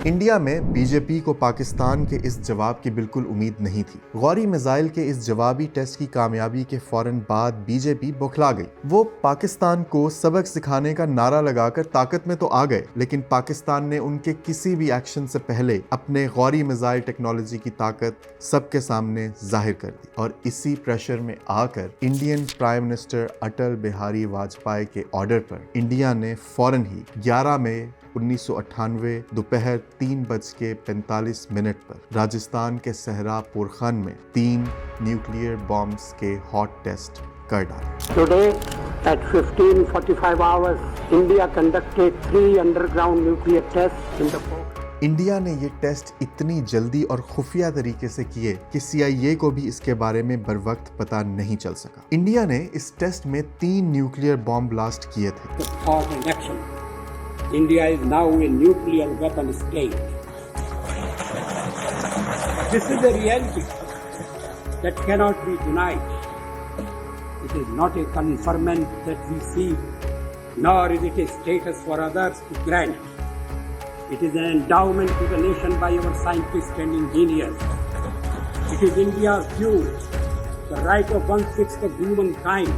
India میں B J پی کو پاکستان کے اس جواب کی بالکل امید نہیں تھی۔ غوری میزائل کے اس جوابی ٹیسٹ کی کامیابی کے فوراً بعد بی جے پی بوکھلا گئی۔ وہ پاکستان کو سبق سکھانے کا نعرہ لگا کر طاقت میں تو آ گئے، لیکن پاکستان نے ان کے کسی بھی ایکشن سے پہلے اپنے غوری میزائل ٹیکنالوجی کی طاقت سب کے سامنے ظاہر کر دی، اور اسی پریشر میں آ کر Indian prime minister Atal Bihari Vajpayee کے آرڈر پر انڈیا نے فوراً ہی 11 مئی 1998 دوپہر 3:45 پر راجستھان کے صحرا پورخان میں 3 نیوکلیئر بامز کے ہاٹ ٹیسٹ کر ڈالے۔ Today at 15:45 hours, India conducted 3 underground nuclear tests in the India نے یہ ٹیسٹ اتنی جلدی اور خفیہ طریقے سے کیے کہ سی آئی اے کو بھی اس کے بارے میں بروقت پتہ نہیں چل سکا۔ انڈیا نے اس ٹیسٹ میں 3 نیوکلیئر بام بلاسٹ کیے تھے۔ India is now a nuclear weapon state. This is a reality that cannot be denied. It is not a conferment that we seek, nor is it a status for others to grant. It is an endowment to the nation by our scientists and engineers. It is India's due, the right of 1/6 of humankind.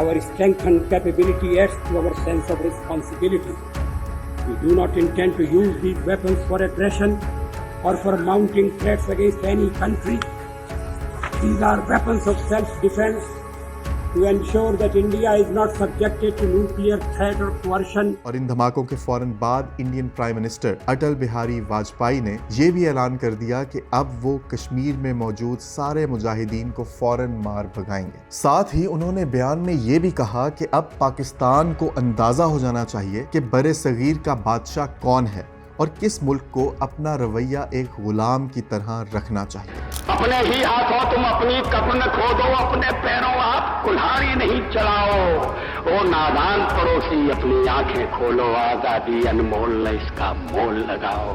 Our strengthened capability adds to our sense of responsibility. We do not intend to use these weapons for aggression or for mounting threats against any country. These are weapons of self-defense to ensure that India is not subjected to nuclear threat or coercion. اور ان دھماکوں کے فوراً بعد Indian prime minister Atal Bihari Vajpayee نے یہ بھی اعلان کر دیا کہ اب وہ کشمیر میں موجود سارے مجاہدین کو فوراً مار بھگائیں گے۔ ساتھ ہی انہوں نے بیان میں یہ بھی کہا کہ اب پاکستان کو اندازہ ہو جانا چاہیے کہ بر صغیر کا بادشاہ کون ہے اور کس ملک کو اپنا رویہ ایک غلام کی طرح رکھنا چاہیے۔ اپنے ہی ہاتھوں تم اپنی کفن کھودو، اپنے پیروں آپ کلہاڑی نہیں چلاؤ۔ او نادان پڑوسی اپنی آنکھیں کھولو، آزادی انمول ہے، اس کا مول لگاؤ۔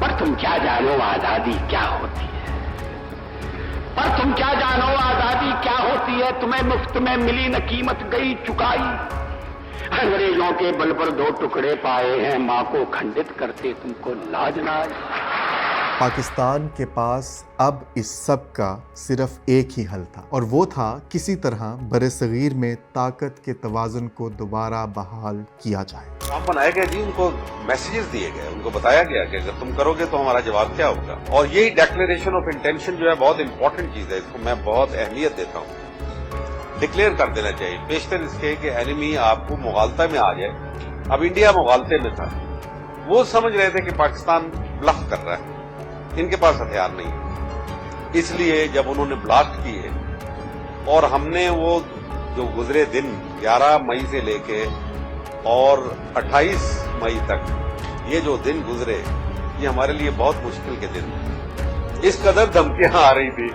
پر تم کیا جانو آزادی کیا ہوتی ہے، پر تم کیا جانو آزادی کیا ہوتی ہے۔ تمہیں مفت میں ملی نہ قیمت گئی چکائی۔ انگریزوں کے بل پر 2 ٹکڑے پائے ہیں، ماں کو کھنڈت کرتے تم کو لاج نہ آئی۔ پاکستان کے پاس اب اس سب کا صرف ایک ہی حل تھا، اور وہ تھا کسی طرح بر صغیر میں طاقت کے توازن کو دوبارہ بحال کیا جائے۔ آپ بنائے گئے جی، ان کو میسیجز دیے گئے، ان کو بتایا گیا کہ اگر تم کرو گے تو ہمارا جواب کیا ہوگا، اور یہی ڈیکلیریشن آف انٹینشن جو ہے بہت امپورٹنٹ چیز ہے، اس کو میں بہت اہمیت دیتا ہوں۔ ڈکلیئر کر دینا چاہیے بیشتر اس کے کہ اینیمی آپ کو مغالطہ میں آ جائے۔ اب انڈیا مغالطے میں تھا، وہ سمجھ رہے تھے کہ پاکستان بلف کر رہا ہے، ان کے پاس ہتھیار نہیں ہے، اس لیے جب انہوں نے بلاسٹ کیے اور ہم نے وہ جو گزرے دن 11 مئی سے لے کے اور 28 مئی تک یہ جو دن گزرے، یہ ہمارے لیے بہت مشکل کے دن تھے۔ اس قدر دھمکیاں آ رہی تھی،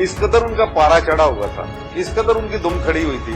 اس قدر ان کا پارا چڑھا ہوا تھا، اس قدر ان کی دم کھڑی ہوئی تھی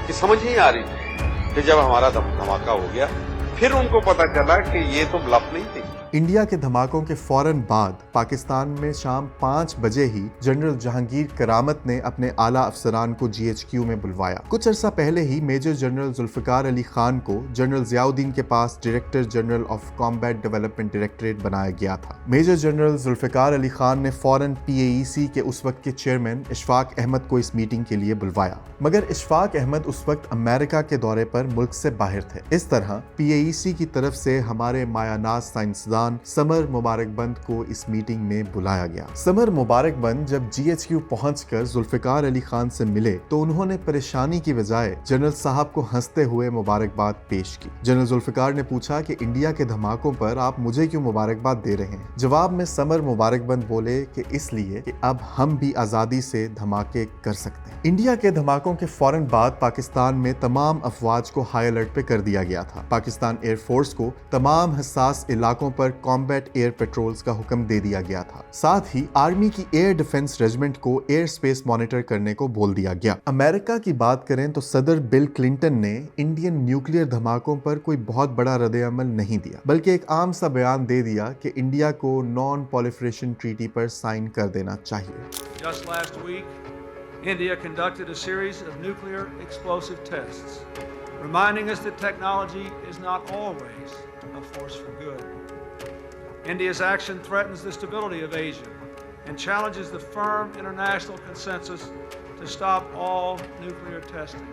کہ سمجھ نہیں آ رہی تھی کہ جب ہمارا دھماکہ ہو گیا پھر ان کو پتا چلا کہ یہ تو بلف نہیں تھی۔ انڈیا کے دھماکوں کے فوراً بعد پاکستان میں شام 5 بجے ہی جنرل جہانگیر کرامت نے اپنے اعلیٰ افسران کو جی ایچ کیو میں بلوایا۔ کچھ عرصہ پہلے ہی میجر جنرل ذوالفقار علی خان کو جنرل ضیاء الدین کے پاس director general of combat development directorate بنایا گیا تھا۔ میجر جنرل ذوالفقار علی خان نے فوراً پی اے ای سی کے اس وقت کے چیئرمین اشفاق احمد کو اس میٹنگ کے لیے بلوایا، مگر اشفاق احمد اس وقت امریکہ کے دورے پر ملک سے باہر تھے۔ اس طرح پی اے ای سی کی طرف سے ہمارے مایہ ناز سائنسدان سمر مبارک بند کو اس میٹنگ میں بلایا گیا۔ سمر مبارک بند جب جی ایچ کیو پہنچ کر ذوالفقار علی خان سے ملے تو انہوں نے پریشانی کی بجائے جنرل صاحب کو ہنستے ہوئے مبارکباد پیش کی۔ جنرل ذوالفقار نے پوچھا کہ انڈیا کے دھماکوں پر آپ مجھے کیوں مبارکباد دے رہے ہیں؟ جواب میں سمر مبارک بند بولے کہ اس لیے کہ اب ہم بھی آزادی سے دھماکے کر سکتے ہیں۔ انڈیا کے دھماکوں کے فوراً بعد پاکستان میں تمام افواج کو ہائی الرٹ پہ کر دیا گیا تھا۔ پاکستان ایئر فورس کو تمام حساس علاقوں پر کامبیٹ ایئر پیٹرولز کا حکم دے دیا گیا تھا۔ ساتھ ہی آرمی کی ایئر ڈیفنس ریجمنٹ کو ایئر سپیس مانیٹر کرنے کو بول دیا گیا۔ امریکہ کی بات کریں تو صدر بل کلنٹن نے انڈین نیوکلیئر دھماکوں پر کوئی بہت بڑا رد عمل نہیں دیا، بلکہ ایک عام سا بیان دے دیا کہ انڈیا کو نان پولیفریشن ٹریٹی پر سائن کر دینا چاہیے۔ Just last week, India conducted a series of nuclear explosive tests. reminding us that technology is not always a force for good. India's action threatens the stability of Asia and challenges the firm international consensus to stop all nuclear testing.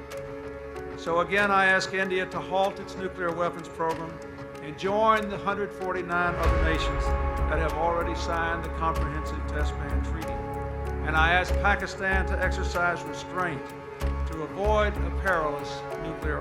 So again, I ask India to halt its nuclear weapons program and join the 149 other nations that have already signed the Comprehensive Test Ban Treaty. And I ask Pakistan to exercise restraint to avoid a perilous nuclear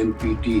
NPT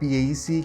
PAEC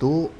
2